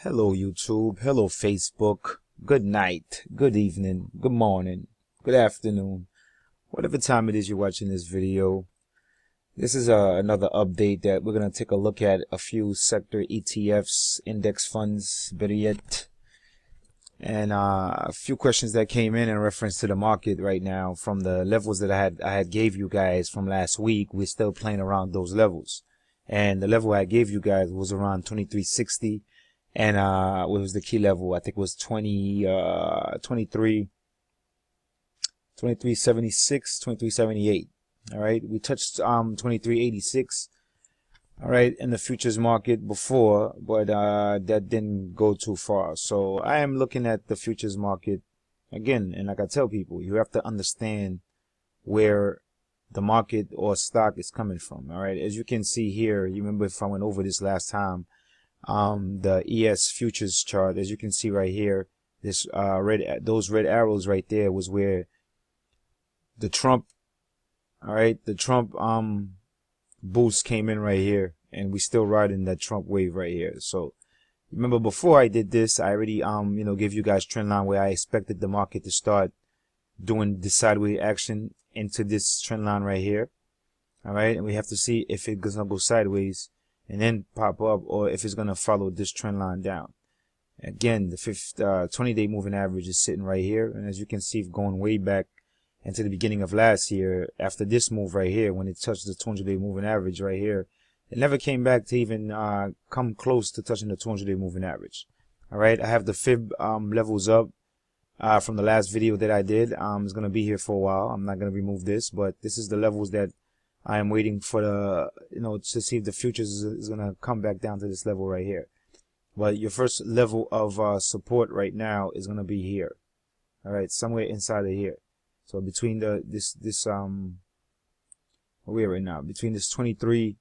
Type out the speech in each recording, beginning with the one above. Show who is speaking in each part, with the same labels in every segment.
Speaker 1: Hello YouTube, hello Facebook, good night, good evening, good morning, good afternoon, whatever time it is you're watching this video. This is another update that we're going to take a look at a few sector ETFs, index funds, better yet, and a few questions that came in reference to the market right now from the levels that I had gave you guys from last week. We're still playing around those levels, and the level I gave you guys was around 2360. And what was the key level? I think it was 2376, 2378. All right, we touched 2386. All right, in the futures market before, but that didn't go too far. So I am looking at the futures market again, and like I tell people, you have to understand where the market or stock is coming from. All right, as you can see here, you remember if I went over this last time. The ES futures chart, as you can see right here, this those red arrows right there was where the Trump boost came in right here, and we still riding that Trump wave right here. So remember, before I did this, I already gave you guys trend line where I expected the market to start doing the sideways action into this trend line right here. All right, and we have to see if it's gonna go sideways and then pop up, or if it's going to follow this trend line down. Again, the 20-day moving average is sitting right here, and as you can see, going way back into the beginning of last year, after this move right here, when it touched the 200-day moving average right here, it never came back to even come close to touching the 200-day moving average. All right, I have the fib levels up from the last video that I did. It's going to be here for a while. I'm not going to remove this, but this is the levels that I am waiting for the, to see if the futures is going to come back down to this level right here. But your first level of support right now is going to be here. All right, somewhere inside of here. So between where we are right now, between this 23,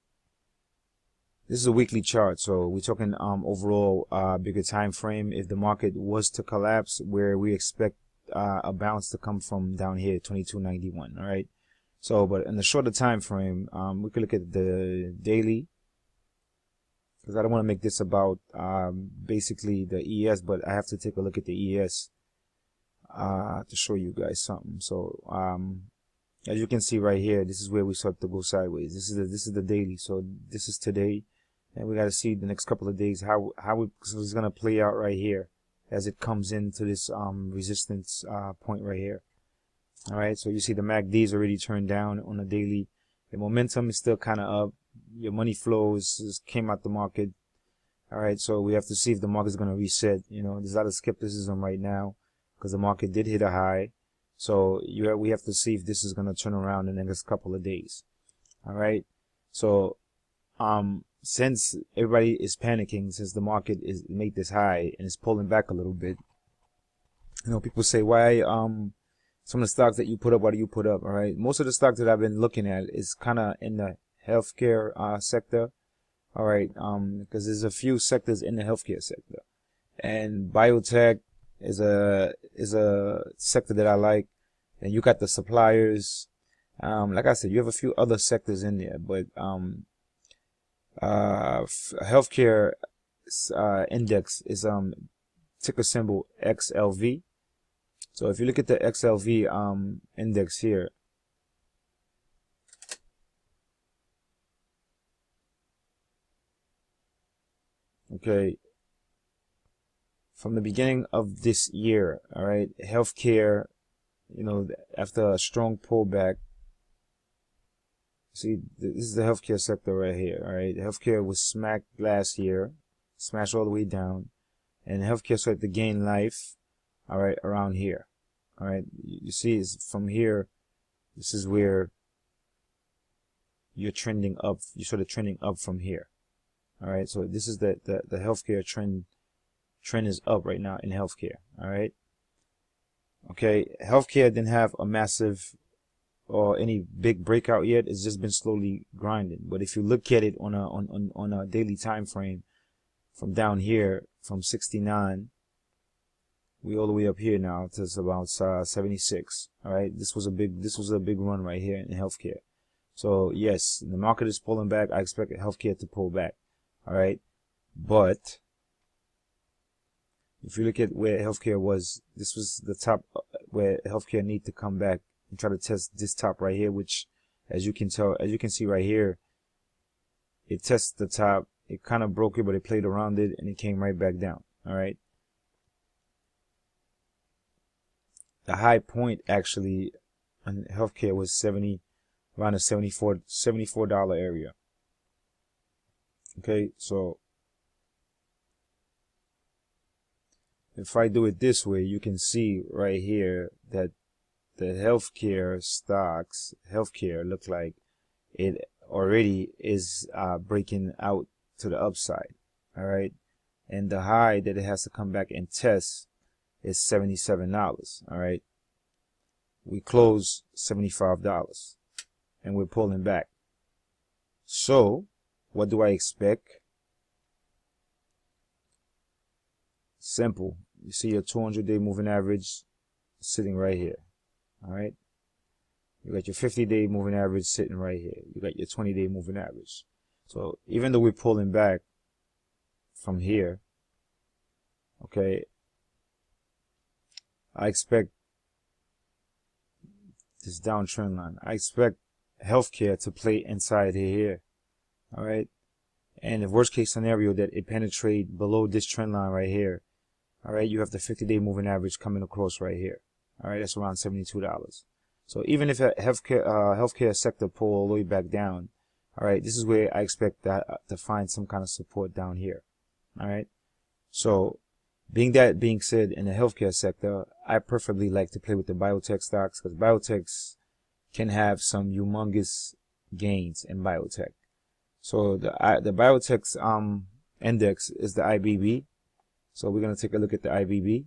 Speaker 1: this is a weekly chart. So we're talking overall bigger time frame. If the market was to collapse, where we expect a bounce to come from down here, 2291. All right. So, but in the shorter time frame, we could look at the daily, because I don't want to make this about basically the ES, but I have to take a look at the ES to show you guys something. So, as you can see right here, this is where we start to go sideways. This is the daily. So this is today, and we got to see the next couple of days how it's gonna play out right here as it comes into this resistance point right here. All right, so you see the MACD is already turned down on the daily. The momentum is still kind of up. Your money flows came out the market. All right, so we have to see if the market is going to reset. There's a lot of skepticism right now because the market did hit a high. So we have to see if this is going to turn around in the next couple of days. All right, so since everybody is panicking, since the market is made this high and it's pulling back a little bit, people say, why some of the stocks that you put up, what do you put up? All right, most of the stocks that I've been looking at is kind of in the healthcare sector. All right, because there's a few sectors in the healthcare sector, and biotech is a sector that I like. And you got the suppliers. Like I said, you have a few other sectors in there, but healthcare index is ticker symbol XLV. So if you look at the XLV index here, okay, from the beginning of this year, all right, healthcare, after a strong pullback, see, this is the healthcare sector right here, all right. Healthcare was smacked last year, smashed all the way down, and healthcare started to gain life, all right, around here. All right, you see, it's from here, this is where you're trending up. You're sort of trending up from here. All right, so this is the healthcare trend is up right now in healthcare. All right, okay, healthcare didn't have a massive or any big breakout yet. It's just been slowly grinding. But if you look at it on a daily time frame, from down here, from 69, we all the way up here now to about 76. All right, this was a big run right here in healthcare. So yes, the market is pulling back. I expect healthcare to pull back. All right, but If you look at where healthcare was, this was the top where healthcare need to come back and try to test this top right here, which, as you can see right here, it tests the top. It kind of broke it, but it played around it and it came right back down. All right. The high point actually on healthcare was around the $74 area. Okay, so if I do it this way, you can see right here that the healthcare stocks, look like it already is breaking out to the upside. All right, and the high that it has to come back and test is $77. All right, we close $75 and we're pulling back. So what do I expect? Simple. You see your 200-day moving average sitting right here. All right, you got your 50-day moving average sitting right here. You got your 20-day moving average. So even though we're pulling back from here, okay, I expect this downtrend line. I expect healthcare to play inside here. All right, and the worst case scenario that it penetrate below this trend line right here. All right, you have the 50-day moving average coming across right here. All right, that's around $72. So even if a healthcare sector pull all the way back down, all right, this is where I expect that to find some kind of support down here. All right, so being said, in the healthcare sector, I preferably like to play with the biotech stocks because biotechs can have some humongous gains in biotech. So the biotech's index is the IBB. So we're going to take a look at the IBB.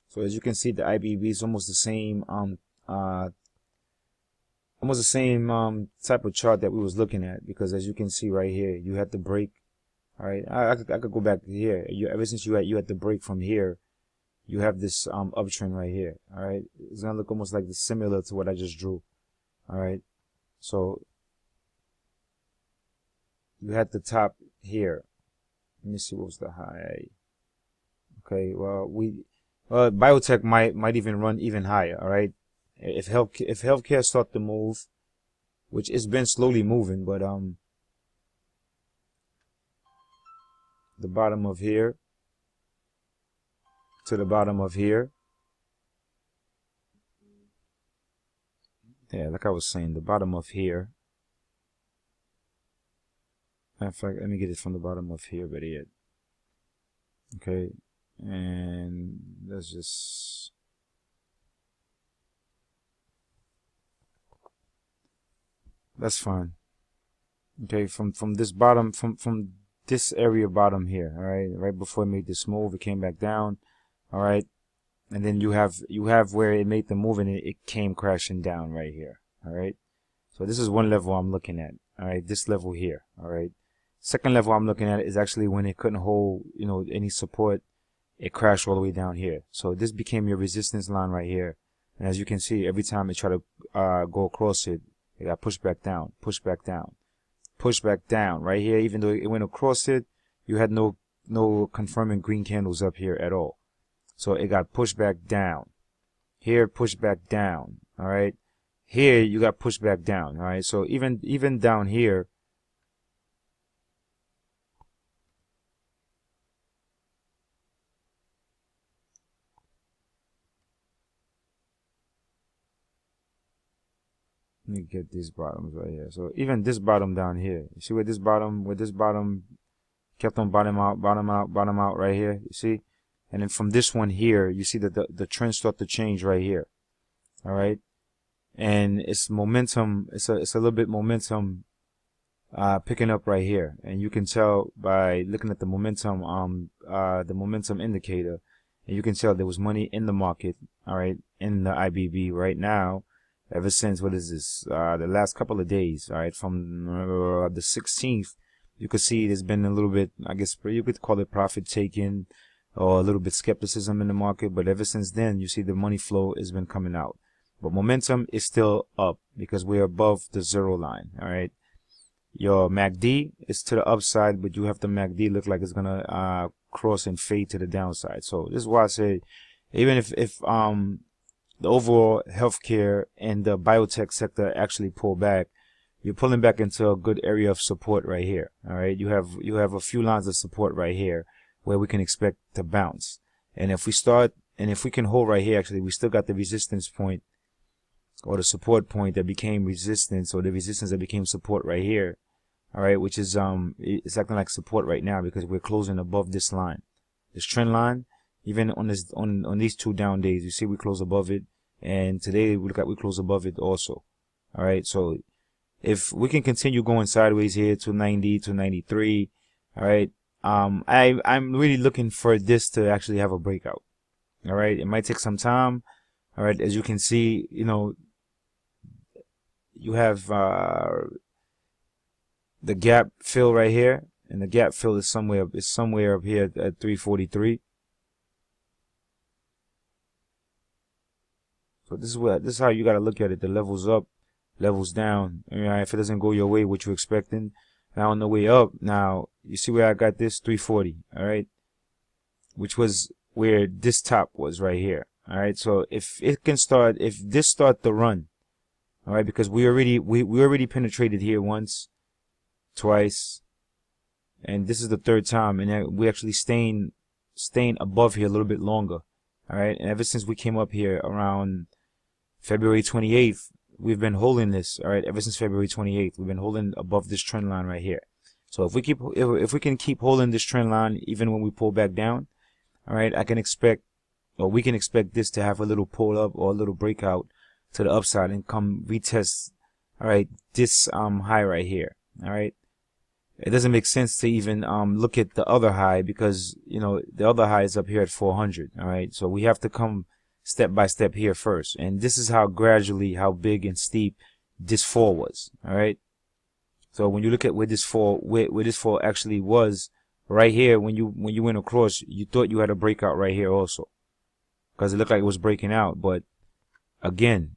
Speaker 1: So as you can see, the IBB is almost the same type of chart that we was looking at, because as you can see right here, you had the break. All right, I could go back here. Ever since you had the break from here, you have this uptrend right here. All right, it's gonna look almost like similar to what I just drew. All right, so you had the top here. Let me see what was the high. Okay, well biotech might even run even higher. All right, if healthcare start to move, which it's been slowly moving, but the bottom of here to the bottom of here. Yeah, like I was saying, the bottom of here. In fact, let me get it from the bottom of here, but it. Okay, and let's just. That's fine. Okay, from this bottom, from this area bottom here, all right, right before it made this move, it came back down, all right, and then you have where it made the move and it came crashing down right here, all right. So this is one level I'm looking at, all right, this level here, all right. Second level I'm looking at is actually when it couldn't hold, any support, it crashed all the way down here. So this became your resistance line right here, and as you can see, every time it tried to go across it, it got pushed back down, pushed back down, pushed back down right here. Even though it went across it, you had no confirming green candles up here at all. So it got pushed back down. Here, pushed back down. All right. Here you got pushed back down. All right. So even down here, let me get these bottoms right here. So even this bottom down here, you see where this bottom kept on bottom out right here, you see? And then from this one here, you see that the trend start to change right here. All right. And it's momentum, it's a little bit momentum picking up right here. And you can tell by looking at the momentum indicator, and you can tell there was money in the market, all right, in the IBB right now. Ever since, what is this, the last couple of days, all right, from the 16th, you could see there's been a little bit, I guess you could call it profit taking or a little bit skepticism in the market. But ever since then, you see the money flow has been coming out. But momentum is still up because we're above the zero line, all right. Your MACD is to the upside, but you have the MACD look like it's gonna cross and fade to the downside. So this is why I say, even if the overall healthcare and the biotech sector actually pull back, you're pulling back into a good area of support right here. All right, you have a few lines of support right here where we can expect to bounce. And if we can hold right here, actually, we still got the resistance point, or the support point that became resistance, or the resistance that became support right here. All right, which is it's acting like support right now because we're closing above this line, this trend line. Even on this on these 2 down days, you see we close above it, and today we look at we close above it also. All right, so if we can continue going sideways here to 90 to 93, all right, I'm really looking for this to actually have a breakout. All right, it might take some time. All right, as you can see, you know, you have the gap fill right here, and the gap fill is somewhere up here at 343. So this is how you got to look at it. The levels up, levels down. All right, if it doesn't go your way, what you're expecting. Now on the way up, now you see where I got this 340. All right, which was where this top was right here. All right, so if this start the run, all right, because we already penetrated here once, twice, and this is the 3rd time, and we actually staying above here a little bit longer. All right, and ever since we came up here around February 28th, we've been holding this. All right, ever since February 28th, we've been holding above this trend line right here. So if we can keep holding this trend line even when we pull back down, all right, we can expect this to have a little pull up or a little breakout to the upside and come retest, all right, this high right here. All right, it doesn't make sense to even look at the other high, because you know the other high is up here at 400. All right, so we have to come step by step here first, and this is how big and steep this fall was. All right, so when you look at where this fall actually was right here, when you went across, you thought you had a breakout right here also, because it looked like it was breaking out. But again,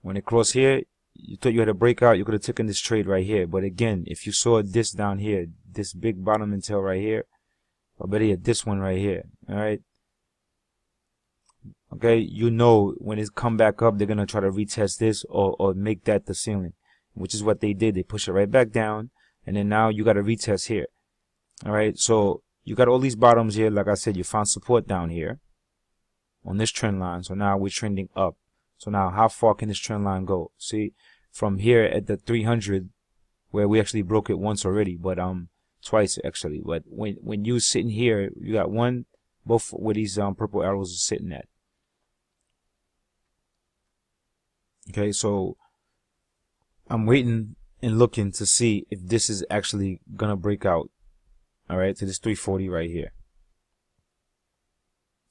Speaker 1: when it crossed here, you thought you had a breakout, you could have taken this trade right here. But again, if you saw this down here, this big bottom and tail right here, or better yet, this one right here, all right, okay, you know when it come back up, they're gonna try to retest this or make that the ceiling, which is what they did. They push it right back down, and then now you got to retest here. All right, so you got all these bottoms here. Like I said, you found support down here on this trend line, so now we're trending up. So now how far can this trend line go? See, from here at the 300, where we actually broke it once already, but twice actually. But when you sitting here, you got both where these purple arrows are sitting at. Okay, so I'm waiting and looking to see if this is actually gonna break out, all right, to this 340 right here.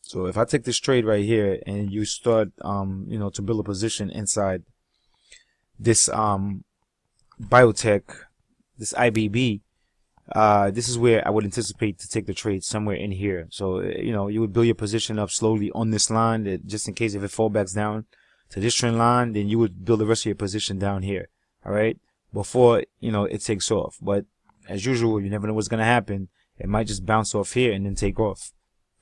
Speaker 1: So if I take this trade right here and you start you know, to build a position inside this biotech, this IBB, this is where I would anticipate to take the trade, somewhere in here. So you know, you would build your position up slowly on this line, that just in case if it fall backs down to this trend line, then you would build the rest of your position down here, all right, before you know it takes off. But as usual, you never know what's gonna happen. It might just bounce off here and then take off.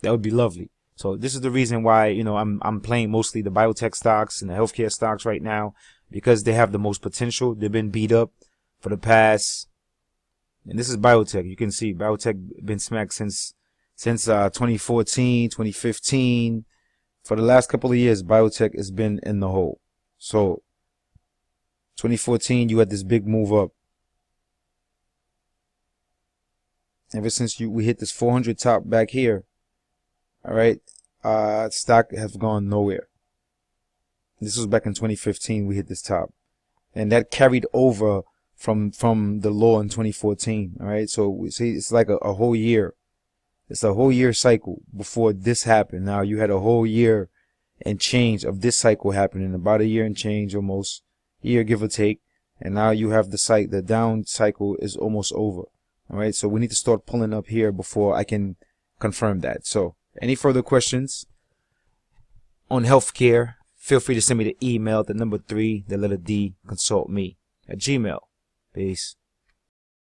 Speaker 1: That would be lovely. So this is the reason why, you know, I'm playing mostly the biotech stocks and the healthcare stocks right now, because they have the most potential. They've been beat up for the past, and this is biotech. You can see biotech been smacked since 2014, 2015. For the last couple of years, biotech has been in the hole. So 2014, you had this big move up. Ever since we hit this 400 top back here, all right, stock has gone nowhere. This was back in 2015. We hit this top, and that carried over from the low in 2014. All right, so we see it's like a whole year. It's a whole year cycle before this happened. Now you had a whole year and change of this cycle happening, about a year and change, almost year give or take, and now you have the down cycle is almost over. All right, so we need to start pulling up here before I can confirm that. So any further questions on healthcare, feel free to send me the email at the number 3, the letter D, consult me at Gmail. Peace.